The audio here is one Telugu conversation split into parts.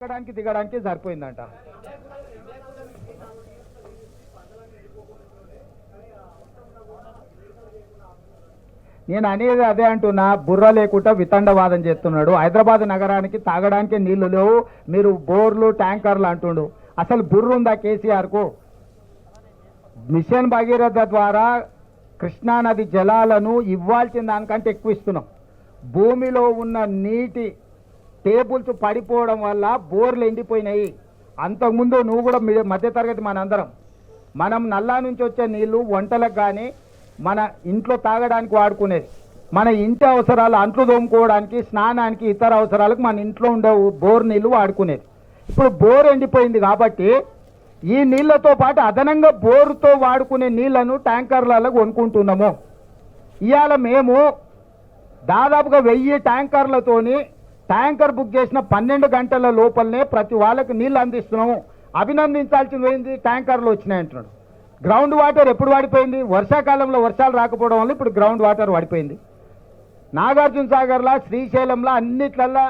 ఎక్కడానికి దిగడానికి సరిపోయిందంట. నేను అనేది అదే అంటున్నా, బుర్ర లేకుండా వితండవాదం చేస్తున్నాడు. హైదరాబాద్ నగరానికి తాగడానికి నీళ్లు లేవు, మీరు బోర్లు ట్యాంకర్లు అంటుండు. అసలు బుర్ర ఉందా కేసీఆర్కు? మిషన్ భగీరథ ద్వారా కృష్ణానది జలాలను ఇవ్వాల్సిన దానికంటే ఎక్కువ ఇస్తున్నాం. భూమిలో ఉన్న నీటి టేబుల్స్ పడిపోవడం వల్ల బోర్లు ఎండిపోయినాయి. అంతకుముందు నువ్వు కూడా మధ్యతరగతి మనం నల్లా నుంచి వచ్చే నీళ్లు వంటలకు కానీ మన ఇంట్లో తాగడానికి వాడుకునేది, మన ఇంటి అవసరాలు అంట్లు తోముకోవడానికి, స్నానానికి, ఇతర అవసరాలకు మన ఇంట్లో ఉండే బోర్ నీళ్లు వాడుకునేది. ఇప్పుడు బోర్ ఎండిపోయింది కాబట్టి ఈ నీళ్లతో పాటు అదనంగా బోరుతో వాడుకునే నీళ్లను ట్యాంకర్లలో కొనుక్కుంటున్నాము. ఇవాళ మేము దాదాపుగా 1000 ట్యాంకర్లతోని ట్యాంకర్ బుక్ చేసిన 12 గంటల లోపలనే ప్రతి వాళ్ళకి నీళ్ళు అందిస్తున్నాము. అభినందించాల్సింది పోయింది, ట్యాంకర్లు వచ్చినాయి అంటున్నాడు. గ్రౌండ్ వాటర్ ఎప్పుడు పడిపోయింది? వర్షాకాలంలో వర్షాలు రాకపోవడం వల్ల ఇప్పుడు గ్రౌండ్ వాటర్ పడిపోయింది. నాగార్జున సాగర్లా, శ్రీశైలంలా అన్నిట్లల్లా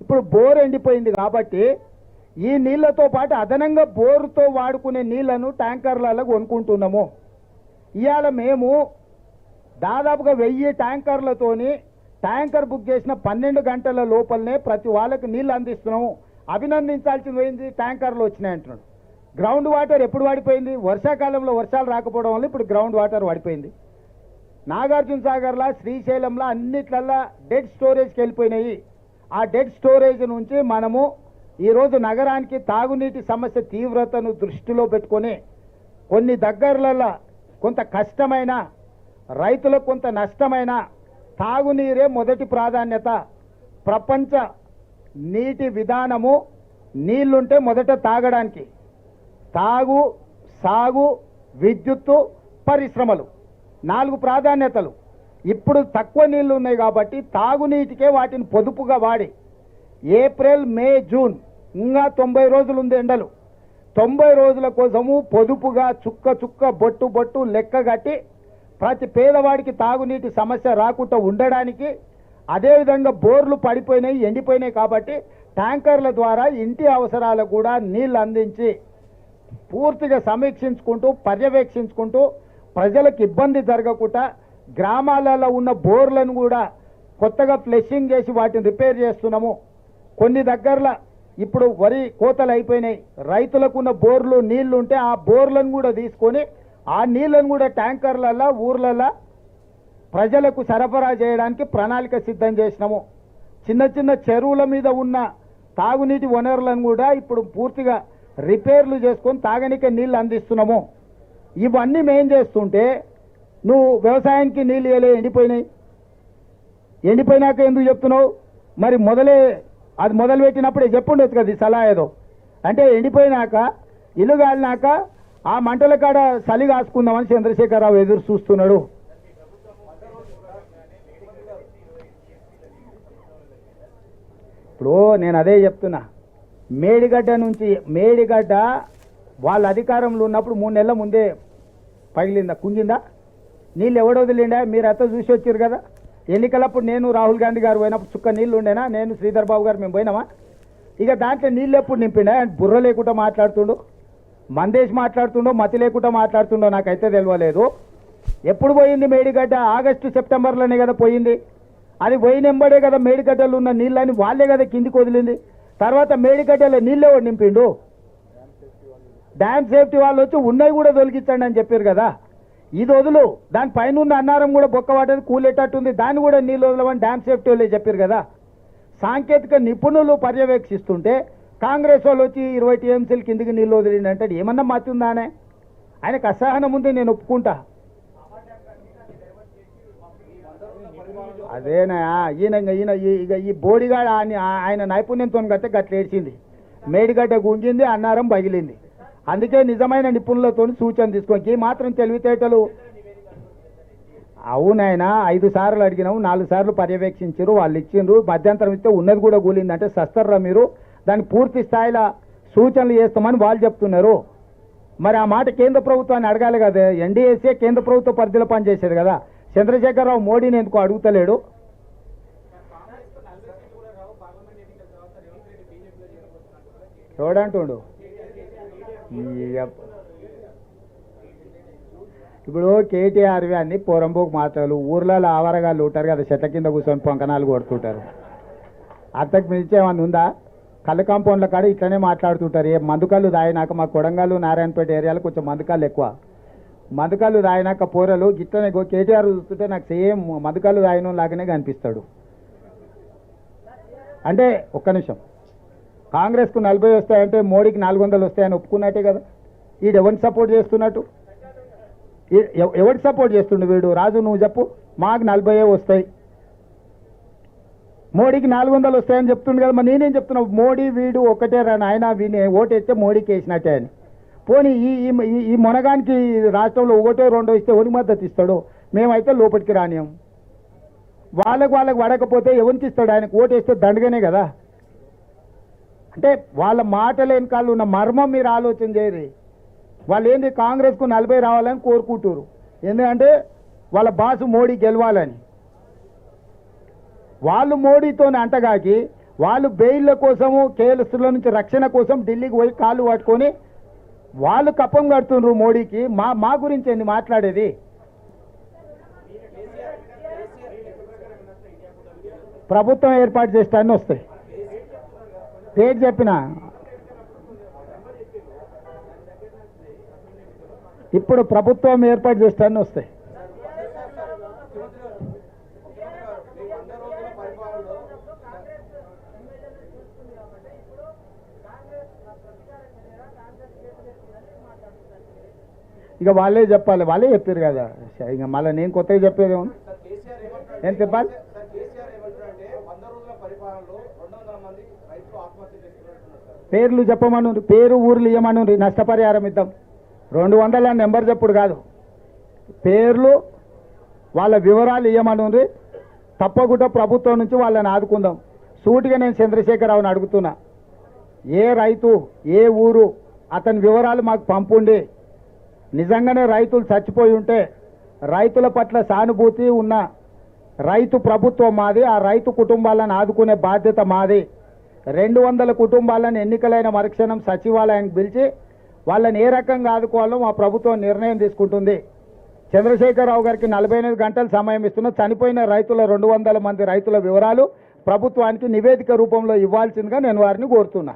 ఇప్పుడు బోర్ ఎండిపోయింది కాబట్టి ఈ నీళ్లతో పాటు అదనంగా బోరుతో వాడుకునే నీళ్లను ట్యాంకర్లలో కొనుక్కుంటున్నాము. ఇవాళ మేము దాదాపుగా 1000 ట్యాంకర్లతోని ట్యాంకర్ బుక్ చేసిన 12 గంటల లోపలనే ప్రతి వాళ్ళకి నీళ్ళు అందిస్తున్నాము. అభినందించాల్సింది పోయింది, ట్యాంకర్లు వచ్చినాయి అంటున్నాడు. గ్రౌండ్ వాటర్ ఎప్పుడు పడిపోయింది? వర్షాకాలంలో వర్షాలు రాకపోవడం వల్ల ఇప్పుడు గ్రౌండ్ వాటర్ పడిపోయింది. నాగార్జున సాగర్లా, శ్రీశైలంలా అన్నిట్లల్లా డెడ్ స్టోరేజ్కి వెళ్ళిపోయినాయి. ఆ డెడ్ స్టోరేజ్ నుంచి మనము ఈరోజు నగరానికి తాగునీటి సమస్య తీవ్రతను దృష్టిలో పెట్టుకొని కొన్ని దగ్గరలలో కొంత కష్టమైన, రైతులకు కొంత నష్టమైన తాగునీరే మొదటి ప్రాధాన్యత. ప్రపంచ నీటి విధానము నీళ్లుంటే మొదట తాగడానికి, తాగు, సాగు, విద్యుత్తు, పరిశ్రమలు 4 ప్రాధాన్యతలు. ఇప్పుడు తక్కువ నీళ్లు ఉన్నాయి కాబట్టి తాగునీటికే వాటిని పొదుపుగా వాడి ఏప్రిల్, మే, జూన్ ఇంకా 90 రోజులు ఉంది ఎండలు. 90 రోజుల కోసము పొదుపుగా చుక్క చుక్క, బొట్టు బొట్టు లెక్క కట్టి ప్రతి పేదవాడికి తాగునీటి సమస్య రాకుండా ఉండడానికి, అదేవిధంగా బోర్లు పడిపోయినాయి, ఎండిపోయినాయి కాబట్టి ట్యాంకర్ల ద్వారా ఇంటి అవసరాలకు కూడా నీళ్లు అందించి పూర్తిగా సమీక్షించుకుంటూ, పర్యవేక్షించుకుంటూ ప్రజలకు ఇబ్బంది జరగకుండా గ్రామాలలో ఉన్న బోర్లను కూడా కొత్తగా ఫ్లెషింగ్ చేసి వాటిని రిపేర్ చేస్తున్నాము. కొన్ని దగ్గరలో ఇప్పుడు వరి కోతలు అయిపోయినాయి, రైతులకు ఉన్న బోర్లు నీళ్లు ఉంటే ఆ బోర్లను కూడా తీసుకొని ఆ నీళ్లను కూడా ట్యాంకర్లలో ఊర్లలో ప్రజలకు సరఫరా చేయడానికి ప్రణాళిక సిద్ధం చేసినాము. చిన్న చిన్న చెరువుల మీద ఉన్న తాగునీటి వనరులను కూడా ఇప్పుడు పూర్తిగా రిపేర్లు చేసుకొని తాగనికే నీళ్లు అందిస్తున్నాము. ఇవన్నీ మేం చేస్తుంటే నువ్వు వ్యవసాయానికి నీళ్ళు ఇవ్వలే, ఎండిపోయినాయి. ఎండిపోయినాక ఎందుకు చెప్తున్నావు? మరి అది మొదలుపెట్టినప్పుడే చెప్పుండొచ్చు కదా, ఈ సలహా ఏదో. అంటే ఎండిపోయినాక, ఇల్లు కాలినాక ఆ మంటల కాడ చలి కాసుకుందామని చంద్రశేఖరరావు ఎదురు చూస్తున్నాడు. ఇప్పుడు నేను అదే చెప్తున్నా, మేడిగడ్డ వాళ్ళ అధికారంలో ఉన్నప్పుడు 3 నెలల ముందే పగిలిందా, కుంగిందా? నీళ్ళు ఎవడో వదిలిండా? మీరు అంతా చూసి వచ్చారు కదా. ఎన్నికలప్పుడు నేను, రాహుల్ గాంధీ గారు పోయినప్పుడు చుక్క నీళ్ళు ఉండేనా? నేను, శ్రీధర్ బాబు గారు మేము పోయినామా? ఇక దాంట్లో నీళ్ళు ఎప్పుడు నింపిండా? బుర్ర లేకుండా మాట్లాడుతుండు, మందేసి మాట్లాడుతుండో, మతి లేకుండా మాట్లాడుతుండో నాకైతే తెలియలేదు. ఎప్పుడు పోయింది మేడిగడ్డ? ఆగస్టు, సెప్టెంబర్లోనే కదా పోయింది. అది పోయినెంబడే కదా మేడిగడ్డలు ఉన్న నీళ్ళని వాళ్ళే కదా కిందికి వదిలింది. తర్వాత మేడిగడ్డలో నీళ్ళు ఎవడు నింపిండు? డ్యామ్ సేఫ్టీ వాళ్ళు వచ్చి ఉన్నాయి కూడా తొలగించండి అని చెప్పారు కదా. ఇది వదులు, దానిపైన ఉన్న అన్నారం కూడా బొక్కవాటది, కూలేటట్టుంది, దాన్ని కూడా నీళ్ళు వదలమని డ్యామ్ సేఫ్టీ వాళ్ళే చెప్పారు కదా. సాంకేతిక నిపుణులు పర్యవేక్షిస్తుంటే కాంగ్రెస్ వాళ్ళు వచ్చి 20 టీఎంసీల కిందికి నీళ్ళు వదిలిండి అంటే ఏమన్నా మతి ఉందానే? ఆయనకు అసహనం ఉంది, నేను ఒప్పుకుంటా. అదేనా ఈయన ఈ బోడిగాడ ఆయన నైపుణ్యంతో గట్టే గట్ల ఏడ్చింది. మేడిగడ్డ గుంజింది, అన్నారం పగిలింది. అందుకే నిజమైన నిపుణులతో సూచన తీసుకోండి. ఈ మాత్రం తెలివితేటలు అవునాయన. 5 సార్లు అడిగినాము, 4 సార్లు పర్యవేక్షించారు, వాళ్ళు ఇచ్చిండ్రు. మధ్యంతరం ఇస్తే ఉన్నది కూడా కూలిందంటే సస్తర్రా మీరు? దాన్ని పూర్తి స్థాయిలో సూచనలు చేస్తామని వాళ్ళు చెప్తున్నారు. మరి ఆ మాట కేంద్ర ప్రభుత్వాన్ని అడగాలి కదా. ఎన్డీఏసీ కేంద్ర ప్రభుత్వ పరిధిలో పనిచేసేది కదా. చంద్రశేఖరరావు మోడీని ఎందుకు అడుగుతలేడు? ఎవడంటుండు ఇప్పుడు కేటీఆర్వి అన్ని పొరంబోకు మాటలు, ఊర్లలో ఆవరగాళ్ళు ఉంటారు కదా, చెట్ల కింద కూర్చొని పొంకనాలు కొడుతుంటారు. అంతకు మించి ఏమన్నా ఉందా? కళ్ళు కాంపౌండ్ల కాడ ఇట్లనే మాట్లాడుతుంటారు. ఏ మందుకళ్ళు తాగినాక మా కొడంగల్ నారాయణపేట ఏరియాలో కొంచెం మందుకళ్ళు ఎక్కువ. మందుకళ్ళు తాగినాక పోరలు గిట్లనే కేటీఆర్ చూస్తుంటే నాకు సేమ్ మందుకళ్ళు తాగిన లాగానే కనిపిస్తాడు. అంటే ఒక్క నిమిషం, కాంగ్రెస్కు 40 వస్తాయంటే మోడీకి 400 వస్తాయని ఒప్పుకున్నట్టే కదా. వీడు ఎవరిని సపోర్ట్ చేస్తున్నట్టు? ఎవరికి సపోర్ట్ చేస్తుండు వీడు? రాజు నువ్వు చెప్పు. మాకు 40 వస్తాయి, మోడీకి 400 వస్తాయని చెప్తుండు కదా. మరి నేనేం చెప్తున్నావు? మోడీ వీడు ఒకటే రాని ఆయన, వీని ఓటేస్తే మోడీకి వేసినట్టే అని. పోనీ ఈ మొనగానికి రాష్ట్రంలో 1, 2 ఇస్తే ఎవరికి మద్దతు ఇస్తాడు? మేమైతే లోపలికి రానియం. వాళ్ళకు పడకపోతే ఎవరికి ఇస్తాడు? ఆయనకు ఓటేస్తే దండగానే కదా. అంటే వాళ్ళ మాటలు వెనకాల ఉన్న మర్మం మీరు ఆలోచన చేయరు. వాళ్ళు ఏంటి, కాంగ్రెస్కు 40 రావాలని కోరుకుంటారు. ఎందుకంటే వాళ్ళ బాసు మోడీ గెలవాలని. వాళ్ళు మోడీతోనే అంటగాకి వాళ్ళు బెయిల్ల కోసము, కేసుల నుంచి రక్షణ కోసం ఢిల్లీకి పోయి కాళ్ళు పట్టుకొని వాళ్ళు కప్పం కడుతున్నారు మోడీకి. మా గురించి ఏంది మాట్లాడేది? ప్రభుత్వం ఏర్పాటు చేస్తానని వస్తాయి. పేరు చెప్పిన ఇప్పుడు ప్రభుత్వం ఏర్పాటు చేస్తానని వస్తాయి. ఇక వాళ్ళే చెప్పాలి, వాళ్ళే చెప్పారు కదా. ఇక మళ్ళీ నేను కొత్తగా చెప్పేది ఏం చెప్పాలి? పేర్లు చెప్పమను, పేరు ఊర్లు ఇవ్వమను, నష్టపరిహారం ఇద్దాం. 200 నెంబర్ చెప్పుడు కాదు, పేర్లు వాళ్ళ వివరాలు ఇవ్వమను. తప్పకుండా ప్రభుత్వం నుంచి వాళ్ళని ఆదుకుందాం. సూటిగా నేను చంద్రశేఖరరావుని అడుగుతున్నా, ఏ రైతు ఏ ఊరు అతని వివరాలు మాకు పంపుండి. నిజంగానే రైతులు చచ్చిపోయి ఉంటే రైతుల పట్ల సానుభూతి ఉన్న రైతు ప్రభుత్వం మాది. ఆ రైతు కుటుంబాలను ఆదుకునే బాధ్యత మాది. 200 కుటుంబాలను ఎన్నికలైన మరుక్షణం సచివాలయానికి పిలిచి వాళ్ళని ఏ రకంగా ఆదుకోవాలో మా ప్రభుత్వం నిర్ణయం తీసుకుంటుంది. చంద్రశేఖరరావు గారికి 48 గంటలు సమయం ఇస్తున్న చనిపోయిన రైతుల 200 మంది రైతుల వివరాలు ప్రభుత్వానికి నివేదిక రూపంలో ఇవ్వాల్సిందిగా నేను వారిని కోరుతున్నా.